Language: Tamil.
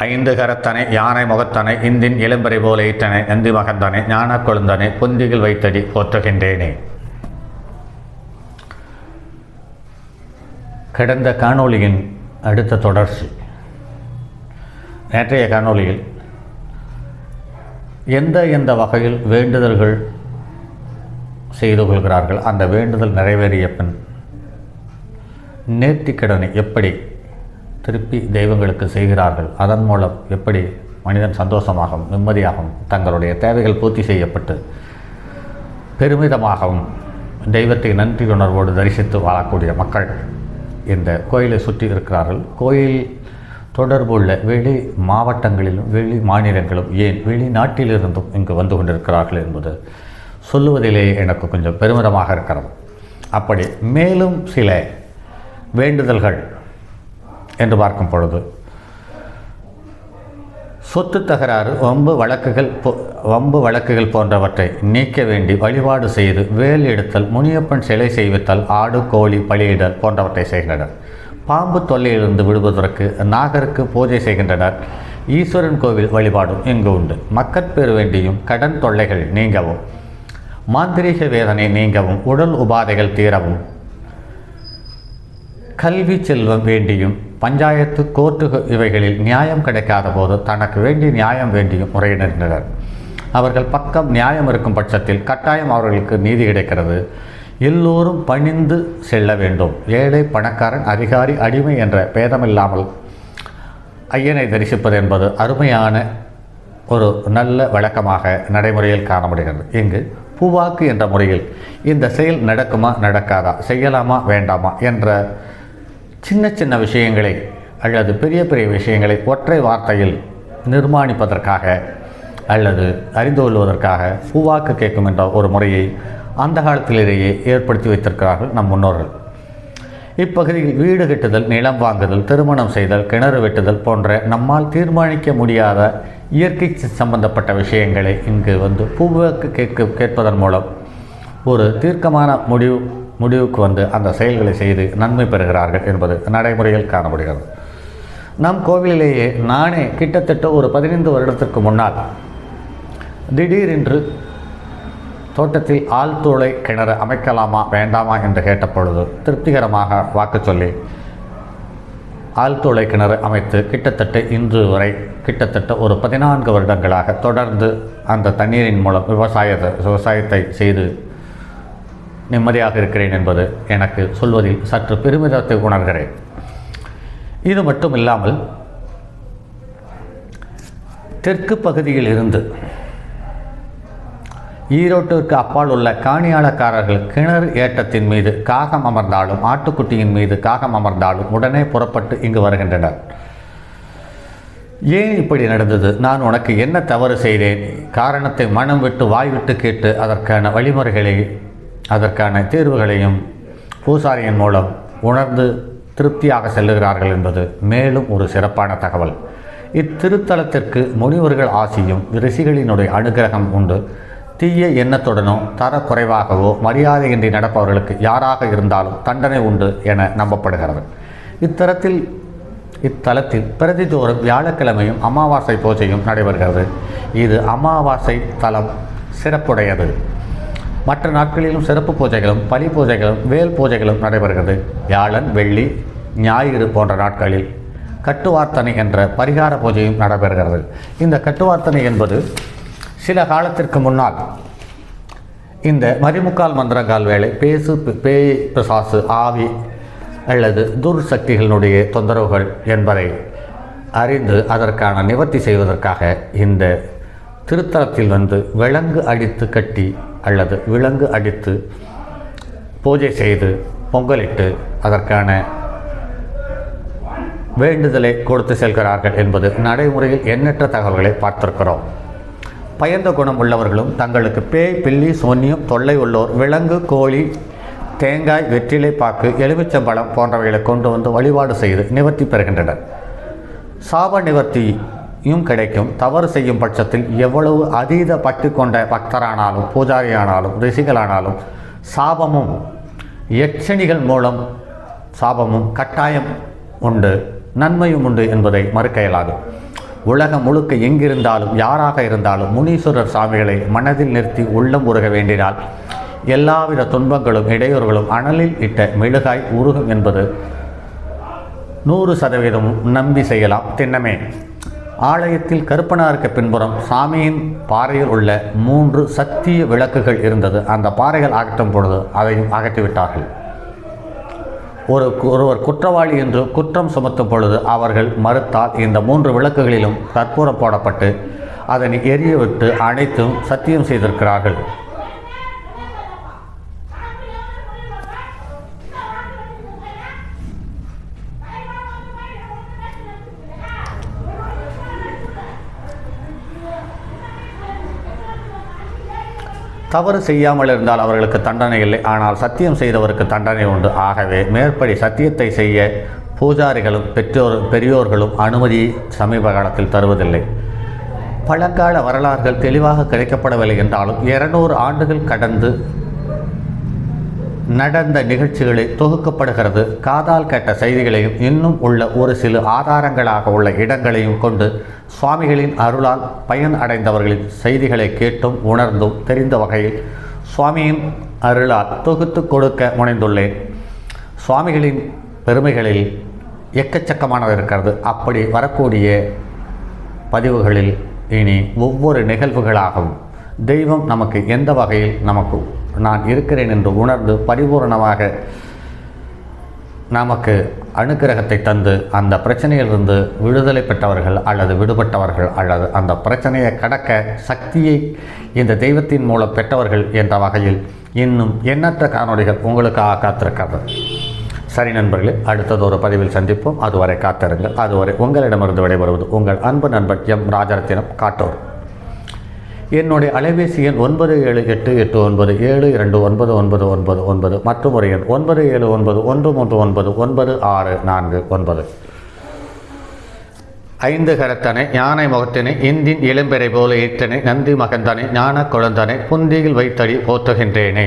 ஐந்து கரத்தனை யானை முகத்தனை இந்தின் இளம்பரை போல ஈட்டனை நந்தி மகந்தனை ஞான கொழுந்தனை பொந்திகள் வைத்தடி போற்றுகின்றேனே. கடந்த காணொளியின் அடுத்த தொடர்ச்சி. நேற்றைய காணொளியில் எந்த வகையில் வேண்டுதல்கள் செய்து கொள்கிறார்கள், அந்த வேண்டுதல் நிறைவேறிய பின் நேர்த்திக்கடனை எப்படி திருப்பி தெய்வங்களுக்கு செய்கிறார்கள், அதன் மூலம் எப்படி மனிதன் சந்தோஷமாகவும் நிம்மதியாகவும் தங்களுடைய தேவைகள் பூர்த்தி செய்யப்பட்டு பெருமிதமாகவும் தெய்வத்தை நன்றி உணர்வோடு தரிசித்து வாழக்கூடிய மக்கள் இந்த கோயிலை சுற்றி இருக்கிறார்கள். கோயில் தொடர்புள்ள வெளி மாவட்டங்களிலும் வெளி மாநிலங்களும் ஏன் வெளிநாட்டிலிருந்தும் இங்கு வந்து கொண்டிருக்கிறார்கள் என்பது சொல்லுவதிலேயே எனக்கு கொஞ்சம் பெருமிதமாக இருக்கிறது. அப்படி மேலும் சில வேண்டுதல்கள் என்று பார்க்கும் பொழுது சொத்து தகராறு, வம்பு வழக்குகள் போன்றவற்றை நீக்க வேண்டி வழிபாடு செய்து வேல் எடுத்தல், முனியப்பன் சிலை செய்வித்தல், ஆடு கோழி பலியிடல் போன்றவற்றை செய்கின்றனர். பாம்பு தொல்லையிலிருந்து விடுவதற்கு நாகருக்கு பூஜை செய்கின்றனர். ஈஸ்வரன் கோவில் வழிபாடும் இங்கு உண்டு. மக்கட்பேறு வேண்டியும் கடன் தொல்லைகள் நீங்கவும், மாந்திரீக வேதனை நீங்கவும், உடல் உபாதைகள் தீரவும், கல்வி செல்வம் வேண்டியும், பஞ்சாயத்து கோர்ட்டு இவைகளில் நியாயம் கிடைக்காத போது தனக்கு வேண்டி நியாயம் வேண்டியும் முறையிடுகின்றனர். அவர்கள் பக்கம் நியாயம் இருக்கும் பட்சத்தில் கட்டாயம் அவர்களுக்கு நீதி கிடைக்கிறது. எல்லோரும் பணிந்து செல்ல வேண்டும். ஏழை பணக்காரன் அதிகாரி அடிமை என்ற பேதமில்லாமல் ஐயனை தரிசிப்பது என்பது அருமையான ஒரு நல்ல வழக்கமாக நடைமுறையில் காண முடிகிறது. இங்கு பூவாக்கு என்ற முறையில் இந்த செயல் நடக்குமா நடக்காதா, செய்யலாமா வேண்டாமா என்ற சின்ன சின்ன விஷயங்களை அல்லது பெரிய பெரிய விஷயங்களை ஒற்றை வார்த்தையில் நிர்மாணிப்பதற்காக அல்லது அறிந்து கொள்வதற்காக பூவாக்கு கேட்கும் என்ற ஒரு முறையை அந்த காலத்திலேயே ஏற்படுத்தி வைத்திருக்கிறார்கள் நம் முன்னோர்கள். இப்பகுதியில் வீடு கட்டுதல், நிலம் வாங்குதல், திருமணம் செய்தல், கிணறு வெட்டுதல் போன்ற நம்மால் தீர்மானிக்க முடியாத இயற்கை சம்பந்தப்பட்ட விஷயங்களை இங்கு வந்து பூவாக்கு கேட்பதன் மூலம் ஒரு தீர்க்கமான முடிவுக்கு வந்து அந்த செயல்களை செய்து நன்மை பெறுகிறார்கள் என்பது நடைமுறையில் காணப்படுகிறது. நம் கோவிலிலேயே நானே கிட்டத்தட்ட ஒரு 15 வருடத்திற்கு முன்னால் திடீரென்று தோட்டத்தில் ஆழ்துளை கிணறு அமைக்கலாமா வேண்டாமா என்று கேட்டபொழுது திருப்திகரமாக வாக்கு சொல்லி ஆழ்துளை கிணறு அமைத்து கிட்டத்தட்ட இன்று வரை கிட்டத்தட்ட ஒரு 14 வருடங்களாக தொடர்ந்து அந்த தண்ணீரின் மூலம் விவசாயத்தை செய்து நிம்மதியாக இருக்கிறேன் என்பது எனக்கு சொல்வதில் சற்று பெருமிதத்தை உணர்கிறேன். இது மட்டும் இல்லாமல் தெற்கு பகுதியில் இருந்து ஈரோட்டிற்கு அப்பால் உள்ள காணியாளக்காரர்கள் கிணறு ஏட்டத்தின் மீது காகம் அமர்ந்தாலும், ஆட்டுக்குட்டியின் மீது காகம் அமர்ந்தாலும் உடனே புறப்பட்டு இங்கு வருகின்றனர். ஏன் இப்படி நடந்தது, நான் உனக்கு என்ன தவறு செய்தேன், காரணத்தை மனம் விட்டு வாய் விட்டு கேட்டு அதற்கான வழிமுறைகளை அதற்கான தீர்வுகளையும் பூசாரியின் மூலம் உணர்ந்து திருப்தியாக செல்லுகிறார்கள் என்பது மேலும் ஒரு சிறப்பான தகவல். இத்திருத்தலத்திற்கு முனிவர்கள் ஆசியும் ரிஷிகளினுடைய அனுகிரகம் உண்டு. தீய எண்ணத்துடனோ தரக்குறைவாகவோ மரியாதையின்றி நடப்பவர்களுக்கு யாராக இருந்தாலும் தண்டனை உண்டு என நம்பப்படுகிறது. இத்தலத்தில் பிரதிதோறும் வியாழக்கிழமையும் அமாவாசை பூஜையும் நடைபெறுகிறது. இது அமாவாசை தலம் சிறப்புடையது. மற்ற நாட்களிலும் சிறப்பு பூஜைகளும் பலி பூஜைகளும் வேல் பூஜைகளும் நடைபெறுகிறது. வியாழன், வெள்ளி, ஞாயிறு போன்ற நாட்களில் கட்டுவார்த்தனை என்ற பரிகார பூஜையும் நடைபெறுகிறது. இந்த கட்டுவார்த்தனை என்பது சில காலத்திற்கு முன்னால் இந்த மரிமுக்கால் மந்திரங்கால் வேலை, பேய் பிசாசு, ஆவி அல்லது துர்சக்திகளினுடைய தொந்தரவுகள் என்பதை அறிந்து அதற்கான நிவர்த்தி செய்வதற்காக இந்த திருத்தலத்தில் வந்து விலங்கு அடித்து கட்டி அல்லது விலங்கு அடித்து பூஜை செய்து பொங்கலிட்டு அதற்கான வேண்டுதலை கொடுத்து செல்கிறார்கள் என்பது நடைமுறையில் எண்ணற்ற தகவல்களை பார்த்திருக்கிறோம். பயந்த குணம் உள்ளவர்களும் தங்களுக்கு பேய், பில்லி, சூன்யம் தொல்லை உள்ளோர் விலங்கு, கோழி, தேங்காய், வெற்றிலை பாக்கு, எலுமிச்சம்பழம் போன்றவைகளை கொண்டு வந்து வழிபாடு செய்து நிவர்த்தி பெறுகின்றனர். சாப நிவர்த்தியும் கிடைக்கும். தவறு செய்யும் பட்சத்தில் எவ்வளவு அதீத பக்தி கொண்ட பக்தரானாலும் பூஜாரியானாலும் ரிஷிகளானாலும் சாபமும் யட்சணிகள் மூலம் சாபமும் கட்டாயம் உண்டு, நன்மையும் உண்டு என்பதை மறுக்க இயலாது. உலகம் முழுக்க எங்கிருந்தாலும் யாராக இருந்தாலும் முனீஸ்வரர் சுவாமிகளை மனதில் நிறுத்தி உள்ளம் உருக வேண்டினால் எல்லாவித துன்பங்களும் இடையூறுகளும் அனலில் இட்ட மெழுகாய் உருகும் என்பது 100% நம்பி செய்யலாம் திண்ணமே. ஆலயத்தில் கருப்பனாருக்கு பின்புறம் சாமியின் பாறையில் உள்ள 3 சத்திய விளக்குகள் இருந்தது. அந்த பாறைகள் அகற்றும் பொழுது அதையும் அகற்றிவிட்டார்கள். ஒருவர் குற்றவாளி என்று குற்றம் சுமத்தும் பொழுது அவர்கள் மறுத்தால் இந்த 3 விளக்குகளிலும் கற்பூரம் போடப்பட்டு அதனை எரியவிட்டு அனைத்தும் சத்தியம் செய்திருக்கிறார்கள். தவறு செய்யாமல் இருந்தால் அவர்களுக்கு தண்டனை இல்லை, ஆனால் சத்தியம் செய்தவருக்கு தண்டனை உண்டு. ஆகவே மேற்படி சத்தியத்தை செய்ய பூஜாரிகளும் பெரியோர்களும் அனுமதியை சமீப காலத்தில் தருவதில்லை. பழங்கால வரலாறுகள் தெளிவாக கிடைக்கப்படவில்லை என்றாலும் 200 ஆண்டுகள் கடந்து நடந்த நிகழ்ச்சிகளை தொகுக்கப்படுகிறது. காதால் கேட்ட செய்திகளையும் இன்னும் உள்ள ஒரு சில ஆதாரங்களாக உள்ள இடங்களையும் கொண்டு சுவாமிகளின் அருளால் பயன் அடைந்தவர்களின் செய்திகளை கேட்டும் உணர்ந்தும் தெரிந்த வகையில் சுவாமியின் அருளால் தொகுத்து கொடுக்க முனைந்துள்ளேன். சுவாமிகளின் பெருமைகளில் எக்கச்சக்கமானது இருக்கிறது. அப்படி வரக்கூடிய பதிவுகளில் இனி ஒவ்வொரு நிகழ்வுகளாகவும் தெய்வம் நமக்கு எந்த வகையில் நமக்கு நான் இருக்கிறேன் என்று உணர்ந்து பரிபூர்ணமாக நமக்கு அனுக்கிரகத்தை தந்து அந்த பிரச்சனையிலிருந்து விடுதலை பெற்றவர்கள் அல்லது விடுபட்டவர்கள் அல்லது அந்த பிரச்சனையை கடக்க சக்தியை இந்த தெய்வத்தின் மூலம் பெற்றவர்கள் என்ற வகையில் இன்னும் எண்ணற்ற காணொளிகள் உங்களுக்காக காத்திருக்கிறது. சரி நண்பர்களே, அடுத்தது ஒரு பதிவில் சந்திப்போம். அதுவரை காத்திருங்கள். அதுவரை உங்களிடமிருந்து விடைபெறுவது உங்கள் அன்பு நண்பன் எம் ராஜரத்தினம், காட்டூர். என்னுடைய அலைபேசி எண் 978897299999 மற்றும் ஒரு எண் 9791399649. 5 கரத்தனை யானை முகத்தினை இந்தின் இளம்பெறை போல ஈட்டனை நந்தி மகந்தனை ஞான குழந்தனை புந்தியில் வைத்தடி போற்றுகின்றேனே.